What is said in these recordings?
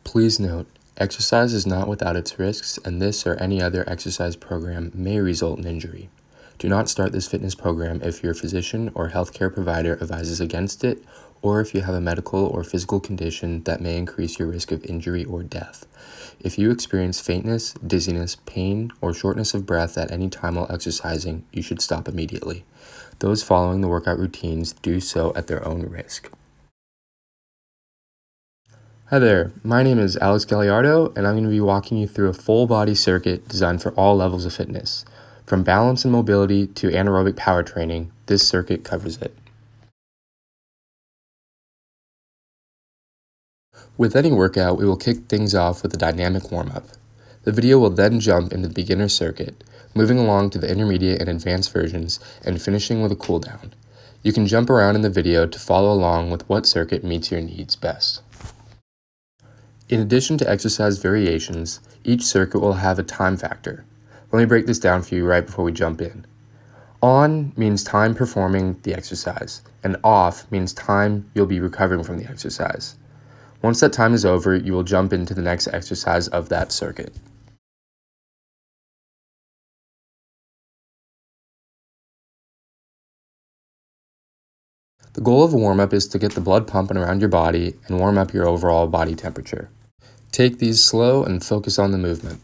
Please note, exercise is not without its risks, and this or any other exercise program may result in injury. Do not start this fitness program if your physician or healthcare provider advises against it, or if you have a medical or physical condition that may increase your risk of injury or death. If you experience faintness, dizziness, pain, or shortness of breath at any time while exercising, you should stop immediately. Those following the workout routines do so at their own risk. Hi there, my name is Gagliardo, and I'm going to be walking you through a full body circuit designed for all levels of fitness. From balance and mobility to anaerobic power training, this circuit covers it. With any workout, we will kick things off with a dynamic warm-up. The video will then jump into the beginner circuit, moving along to the intermediate and advanced versions, and finishing with a cooldown. You can jump around in the video to follow along with what circuit meets your needs best. In addition to exercise variations, each circuit will have a time factor. Let me break this down for you right before we jump in. On means time performing the exercise, and off means time you'll be recovering from the exercise. Once that time is over, you will jump into the next exercise of that circuit. The goal of a warm-up is to get the blood pumping around your body and warm up your overall body temperature. Take these slow and focus on the movement.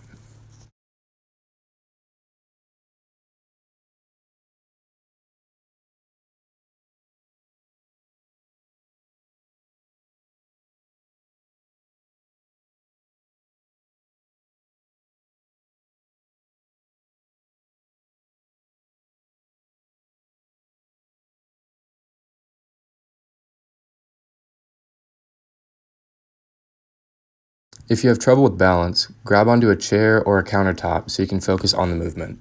If you have trouble with balance, grab onto a chair or a countertop so you can focus on the movement.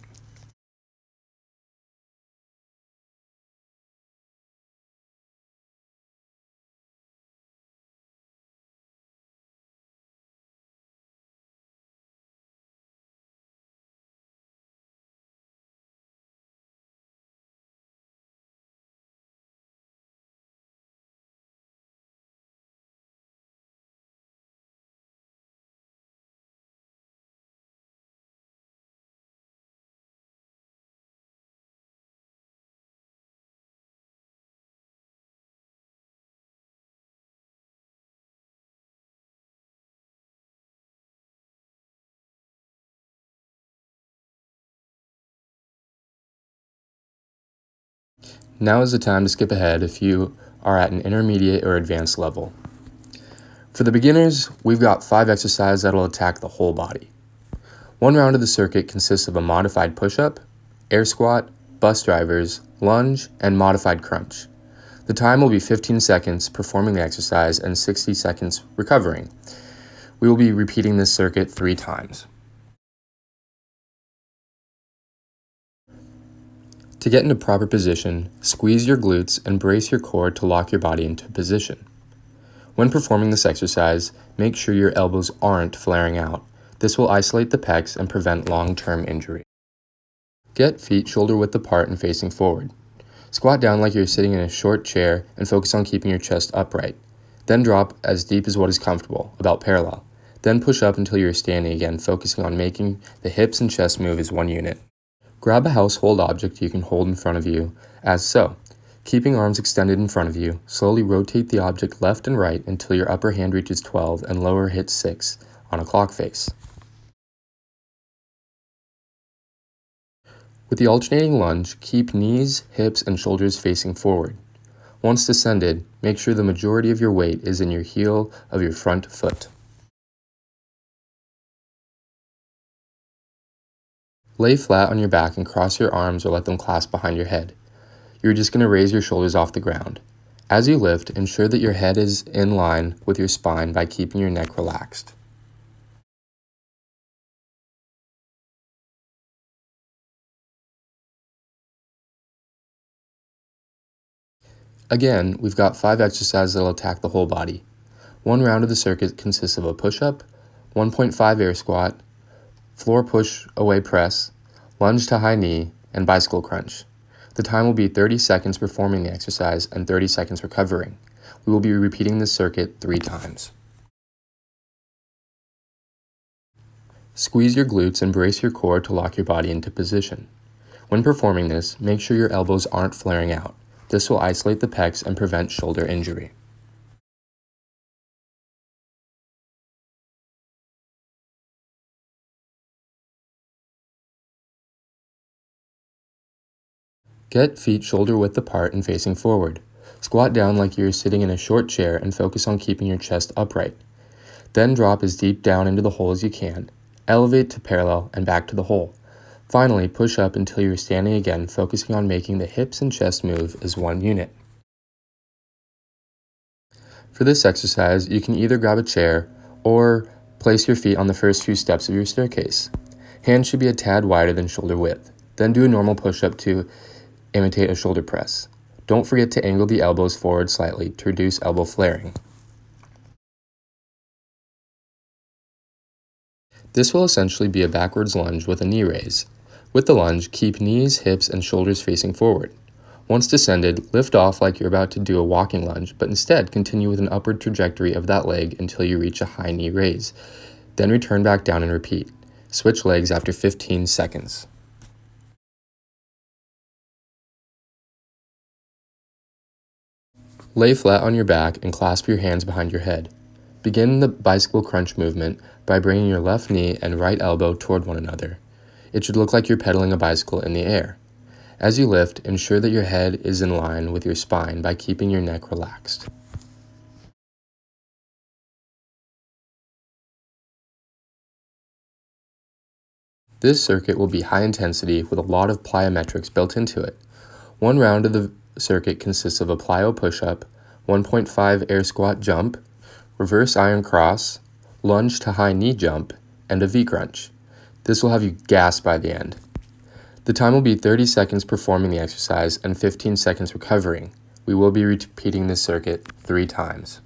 Now is the time to skip ahead if you are at an intermediate or advanced level. For the beginners, we've got 5 exercises that will attack the whole body. One round of the circuit consists of a modified push-up, air squat, bus drivers, lunge, and modified crunch. The time will be 15 seconds performing the exercise and 60 seconds recovering. We will be repeating this circuit 3 times. To get into proper position, squeeze your glutes and brace your core to lock your body into position. When performing this exercise, make sure your elbows aren't flaring out. This will isolate the pecs and prevent long-term injury. Get feet shoulder-width apart and facing forward. Squat down like you're sitting in a short chair and focus on keeping your chest upright. Then drop as deep as what is comfortable, about parallel. Then push up until you're standing again, focusing on making the hips and chest move as one unit. Grab a household object you can hold in front of you, as so. Keeping arms extended in front of you, slowly rotate the object left and right until your upper hand reaches 12 and lower hits 6 on a clock face. With the alternating lunge, keep knees, hips, and shoulders facing forward. Once descended, make sure the majority of your weight is in your heel of your front foot. Lay flat on your back and cross your arms or let them clasp behind your head. You're just going to raise your shoulders off the ground. As you lift, ensure that your head is in line with your spine by keeping your neck relaxed. Again, we've got 5 exercises that will attack the whole body. One round of the circuit consists of a push-up, 1.5 air squat, floor push-away press, lunge to high knee, and bicycle crunch. The time will be 30 seconds performing the exercise and 30 seconds recovering. We will be repeating this circuit 3 times. Squeeze your glutes and brace your core to lock your body into position. When performing this, make sure your elbows aren't flaring out. This will isolate the pecs and prevent shoulder injury. Get feet shoulder width apart and facing forward. Squat down like you're sitting in a short chair and focus on keeping your chest upright. Then drop as deep down into the hole as you can. Elevate to parallel and back to the hole. Finally, push up until you're standing again, focusing on making the hips and chest move as one unit. For this exercise, you can either grab a chair or place your feet on the first few steps of your staircase. Hands should be a tad wider than shoulder width. Then do a normal push-up to imitate a shoulder press. Don't forget to angle the elbows forward slightly to reduce elbow flaring. This will essentially be a backwards lunge with a knee raise. With the lunge, keep knees, hips, and shoulders facing forward. Once descended, lift off like you're about to do a walking lunge, but instead continue with an upward trajectory of that leg until you reach a high knee raise. Then return back down and repeat. Switch legs after 15 seconds. Lay flat on your back and clasp your hands behind your head. Begin the bicycle crunch movement by bringing your left knee and right elbow toward one another. It should look like you're pedaling a bicycle in the air. As you lift, ensure that your head is in line with your spine by keeping your neck relaxed. This circuit will be high intensity with a lot of plyometrics built into it. One round of the circuit consists of a plyo push-up, 1.5 air squat jump, reverse iron cross, lunge to high knee jump, and a V-crunch. This will have you gassed by the end. The time will be 30 seconds performing the exercise and 15 seconds recovering. We will be repeating this circuit 3 times.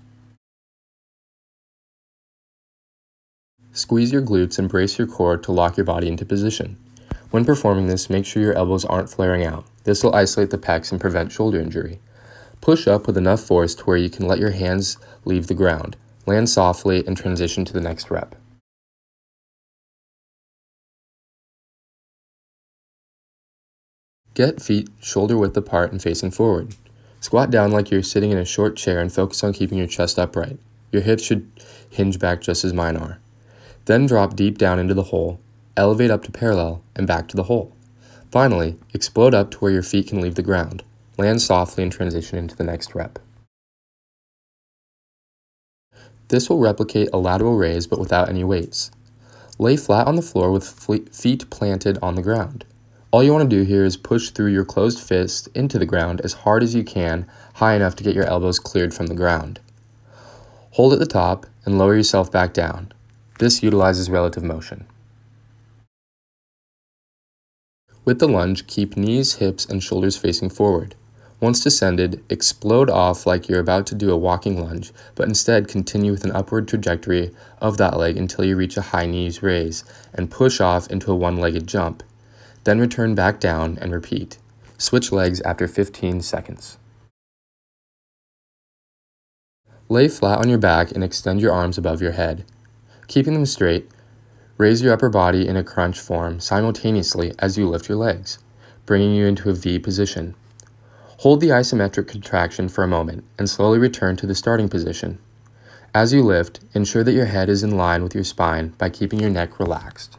Squeeze your glutes and brace your core to lock your body into position. When performing this, make sure your elbows aren't flaring out. This will isolate the pecs and prevent shoulder injury. Push up with enough force to where you can let your hands leave the ground. Land softly and transition to the next rep. Get feet shoulder width apart and facing forward. Squat down like you're sitting in a short chair and focus on keeping your chest upright. Your hips should hinge back just as mine are. Then drop deep down into the hole, elevate up to parallel, and back to the hole. Finally, explode up to where your feet can leave the ground. Land softly and transition into the next rep. This will replicate a lateral raise but without any weights. Lay flat on the floor with feet planted on the ground. All you want to do here is push through your closed fist into the ground as hard as you can, high enough to get your elbows cleared from the ground. Hold at the top and lower yourself back down. This utilizes relative motion. With the lunge, keep knees, hips, and shoulders facing forward. Once descended, explode off like you're about to do a walking lunge, but instead continue with an upward trajectory of that leg until you reach a high knees raise and push off into a one-legged jump. Then return back down and repeat. Switch legs after 15 seconds. Lay flat on your back and extend your arms above your head. Keeping them straight, raise your upper body in a crunch form simultaneously as you lift your legs, bringing you into a V position. Hold the isometric contraction for a moment and slowly return to the starting position. As you lift, ensure that your head is in line with your spine by keeping your neck relaxed.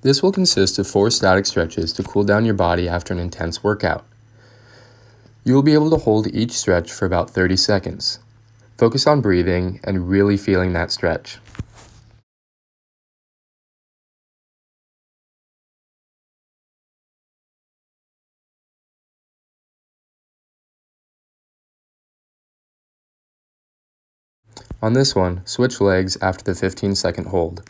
This will consist of 4 static stretches to cool down your body after an intense workout. You will be able to hold each stretch for about 30 seconds. Focus on breathing and really feeling that stretch. On this one, switch legs after the 15-second hold.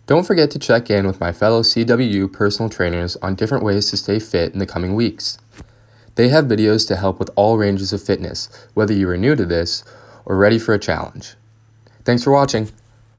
Don't forget to check in with my fellow CWU personal trainers on different ways to stay fit in the coming weeks. They have videos to help with all ranges of fitness, whether you are new to this or ready for a challenge. Thanks for watching.